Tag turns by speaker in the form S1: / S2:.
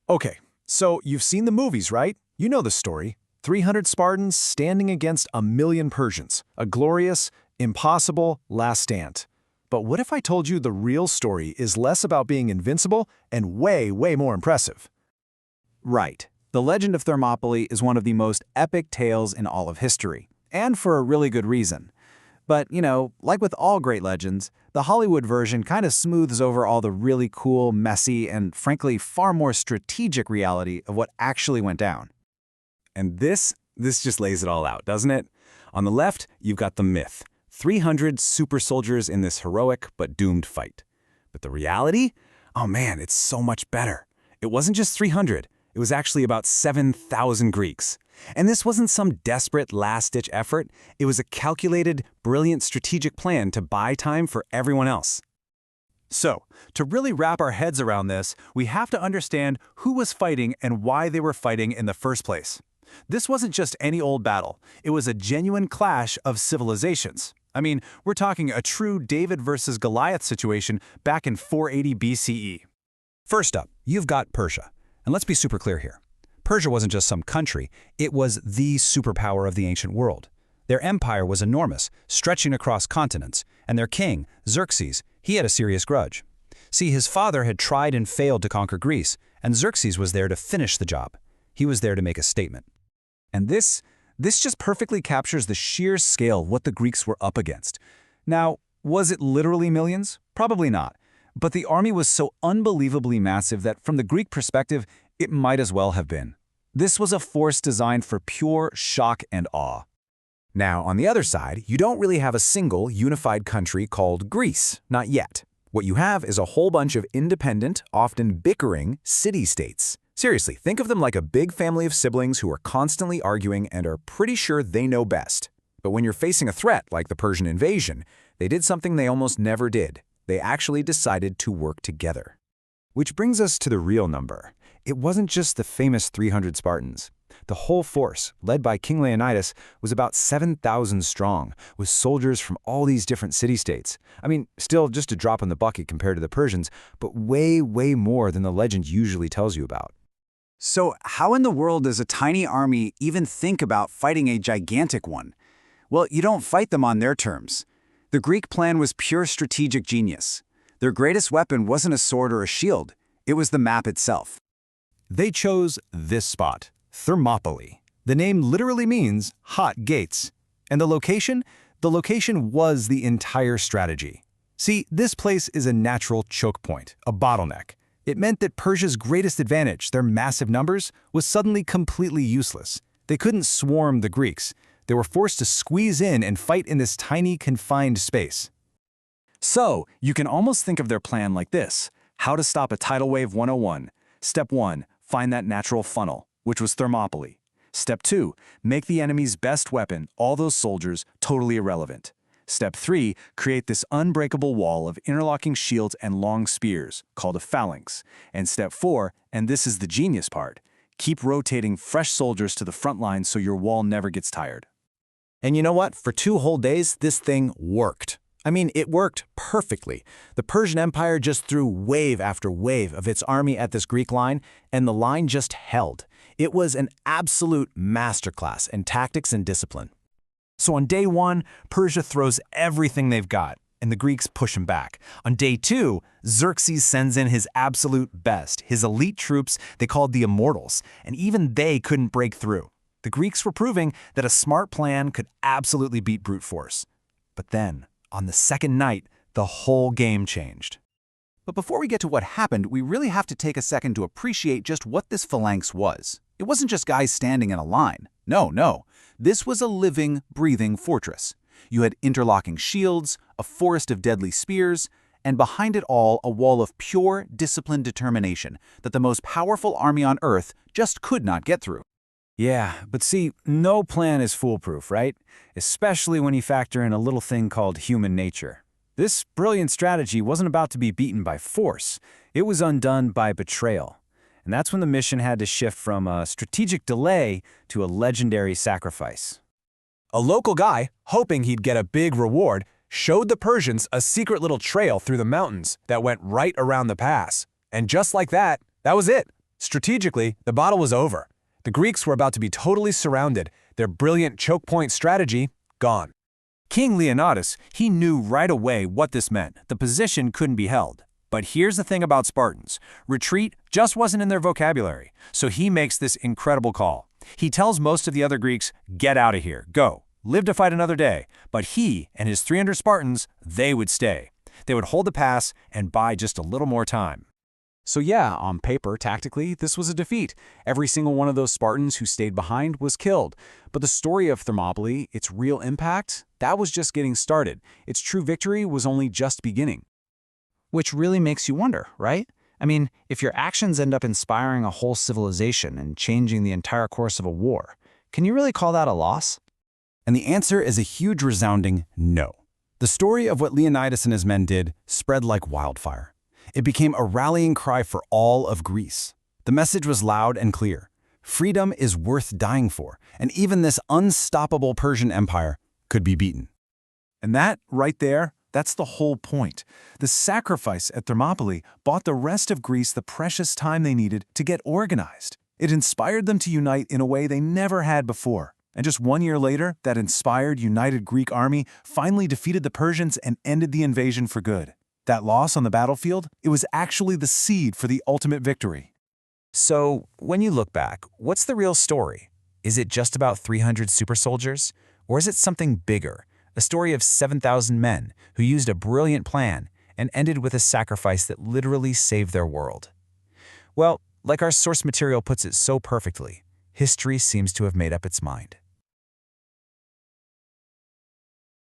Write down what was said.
S1: Okay, so you've seen the movies, right? You know the story. 300 Spartans standing against 1,000,000 Persians. A glorious, impossible last stand. But what if I told you the real story is less about being invincible and way more impressive?
S2: Right. The legend of Thermopylae is one of the most epic tales in all of history, and for a really good reason. But, like with all great legends, the Hollywood version kind of smooths over all the really cool, messy, and frankly far more strategic reality of what actually went down.
S3: And this just lays it all out, doesn't it? On the left, you've got the myth. 300 super soldiers in this heroic but doomed fight. But the reality? Oh man, it's so much better. It wasn't just 300. It was actually about 7,000 Greeks. And this wasn't some desperate last-ditch effort. It was a calculated, brilliant strategic plan to buy time for everyone else.
S2: So, to really wrap our heads around this, we have to understand who was fighting and why they were fighting in the first place. This wasn't just any old battle. It was a genuine clash of civilizations. I mean, we're talking a true David versus Goliath situation back in 480 BCE.
S4: First up, you've got Persia. And let's be super clear here. Persia wasn't just some country, it was the superpower of the ancient world. Their empire was enormous, stretching across continents, and their king, Xerxes, he had a serious grudge. See, his father had tried and failed to conquer Greece, and Xerxes was there to finish the job. He was there to make a statement.
S2: And this just perfectly captures the sheer scale of what the Greeks were up against. Now, was it literally millions? Probably not. But the army was so unbelievably massive that from the Greek perspective, it might as well have been. This was a force designed for pure shock and awe.
S1: Now, on the other side, you don't really have a single unified country called Greece, not yet. What you have is a whole bunch of independent, often bickering, city-states. Seriously, think of them like a big family of siblings who are constantly arguing and are pretty sure they know best. But when you're facing a threat like the Persian invasion, they did something they almost never did. They actually decided to work together.
S3: Which brings us to the real number. It wasn't just the famous 300 Spartans. The whole force, led by King Leonidas, was about 7,000 strong, with soldiers from all these different city-states. I mean, still just a drop in the bucket compared to the Persians, but way more than the legend usually tells you about.
S2: So how in the world does a tiny army even think about fighting a gigantic one? Well, you don't fight them on their terms. The Greek plan was pure strategic genius. Their greatest weapon wasn't a sword or a shield. It was the map itself.
S4: They chose this spot, Thermopylae. The name literally means hot gates. And the location? The location was the entire strategy. See, this place is a natural choke point, a bottleneck. It meant that Persia's greatest advantage, their massive numbers, was suddenly completely useless. They couldn't swarm the Greeks. They were forced to squeeze in and fight in this tiny, confined space.
S2: So, you can almost think of their plan like this. How to stop a tidal wave 101. Step 1, find that natural funnel, which was Thermopylae. Step 2, make the enemy's best weapon, all those soldiers, totally irrelevant. Step 3, create this unbreakable wall of interlocking shields and long spears, called a phalanx. And Step 4, and this is the genius part, keep rotating fresh soldiers to the front line so your wall never gets tired.
S1: And you know what? For 2 whole days, this thing worked. I mean, it worked perfectly. The Persian Empire just threw wave after wave of its army at this Greek line, and the line just held. It was an absolute masterclass in tactics and discipline.
S4: So on day 1, Persia throws everything they've got, and the Greeks push him back. On day 2, Xerxes sends in his absolute best, his elite troops they called the Immortals, and even they couldn't break through. The Greeks were proving that a smart plan could absolutely beat brute force. But then, on the second night, the whole game changed.
S2: But before we get to what happened, we really have to take a second to appreciate just what this phalanx was. It wasn't just guys standing in a line. No. This was a living, breathing fortress. You had interlocking shields, a forest of deadly spears, and behind it all a wall of pure, disciplined determination that the most powerful army on Earth just could not get through.
S4: Yeah, but see, no plan is foolproof, right? Especially when you factor in a little thing called human nature. This brilliant strategy wasn't about to be beaten by force. It was undone by betrayal. And that's when the mission had to shift from a strategic delay to a legendary sacrifice.
S1: A local guy, hoping he'd get a big reward, showed the Persians a secret little trail through the mountains that went right around the pass. And just like that, that was it.
S4: Strategically, the battle was over. The Greeks were about to be totally surrounded, their brilliant choke point strategy gone.
S2: King Leonidas, he knew right away what this meant. The position couldn't be held. But here's the thing about Spartans. Retreat just wasn't in their vocabulary, so he makes this incredible call. He tells most of the other Greeks, get out of here, go, live to fight another day. But he and his 300 Spartans, they would stay. They would hold the pass and buy just a little more time.
S1: So yeah, on paper, tactically, this was a defeat. Every single one of those Spartans who stayed behind was killed. But the story of Thermopylae, its real impact, that was just getting started. Its true victory was only just beginning.
S5: Which really makes you wonder, right? I mean, if your actions end up inspiring a whole civilization and changing the entire course of a war, can you really call that a loss?
S3: And the answer is a huge resounding no. The story of what Leonidas and his men did spread like wildfire. It became a rallying cry for all of Greece. The message was loud and clear. Freedom is worth dying for, and even this unstoppable Persian Empire could be beaten.
S2: And that, right there, that's the whole point. The sacrifice at Thermopylae bought the rest of Greece the precious time they needed to get organized. It inspired them to unite in a way they never had before. And just 1 year later, that inspired, united Greek army finally defeated the Persians and ended the invasion for good. That loss on the battlefield, it was actually the seed for the ultimate victory.
S1: So, when you look back, what's the real story? Is it just about 300 super soldiers? Or is it something bigger? A story of 7,000 men who used a brilliant plan and ended with a sacrifice that literally saved their world? Well, like our source material puts it so perfectly, history seems to have made up its mind.